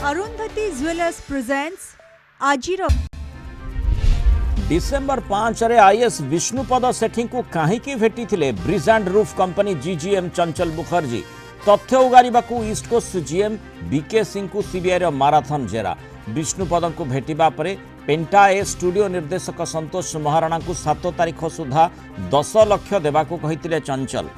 Arundhati jewellers presents आजिर December 5 रे IAS Vishnupada Sethi को कहीं भेटी bridge and roof company GGM Chanchal Mukherjee तथ्य उगारिबाकू East Coast GM BK Singh को सीबीआई माराथन जेरा विष्णुपद को भेटिबा परे पेंटा ए स्टूडियो निर्देशक संतोष महाराणा को 7 तारीख सुधा 10 लाख देवाकू कहिथिले चंचल।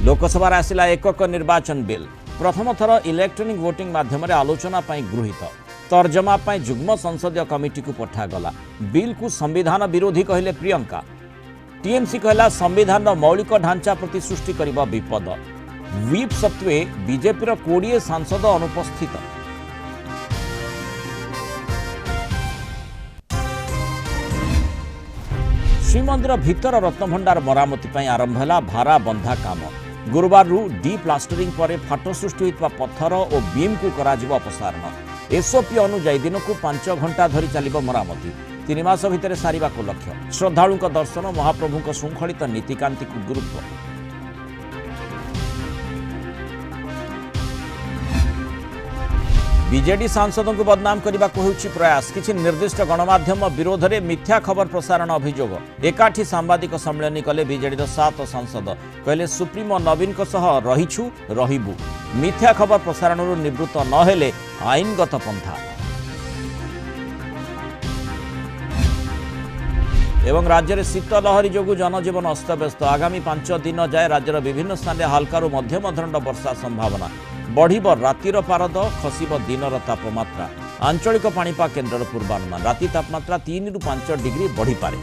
लोकसभा आसिला एकक निर्वाचन बिल प्रथम थर इलेक्ट्रोनिक वोटिंग माध्यम आलोचना गृहीत तर्जमा जुग्म संसदीय कमिटी को पठागला बिल को संविधान विरोधी कहले प्रियंका टीएमसी कहला संविधान मौलिक ढांचा प्रति सृष्टि करिबा विपद व्हिप सत्वे बीजेपी 20 सांसद अनुपस्थित। श्रीमंदिर भीतर रत्नभंडार मरामती आरंभ है भारा बंधा काम गुरुवार डी प्लास्टरिंग पर फाट सृष्टि होता पत्थर और बीम को कराजिबो अपसारण एसओपी अनुଯାयी दिन को 5 घंटा धरी चलिबो मरामती 3 मास भितर सारिबा को लक्ष्य श्रद्धालुंक दर्शन महाप्रभुंक श्रृंखलित नीतिकांति को गुरुत्व। बीजेडी सांसदों को बदनाम करने को होउछि प्रयास किछि निर्दिष्ट गणमाध्यम विरोध में मिथ्या खबर प्रसारण अभियोग एकाठी सांबादिक सम्मेलन कले बीजेडी 7 सांसद कहले सुप्रीमो नवीन रहीछु रहिबु मिथ्या खबर प्रसारण निवृत्त नहेले आईनगत पंथा एवं राज्य में शीत लहरी जो जनजीवन अस्तव्यस्त आगामी 5 दिन जाए राज्यर विभिन्न स्थान में हालकारु मध्यम धरणर वर्षा संभावना बढ़िब रातिर पारद खसिब दिनर तापमात्रा आंचलिक पाणीपाग केन्द्र पूर्वानुमान राति तापमात्रा 3 ରୁ 5 डिग्री बढ़ी पारे।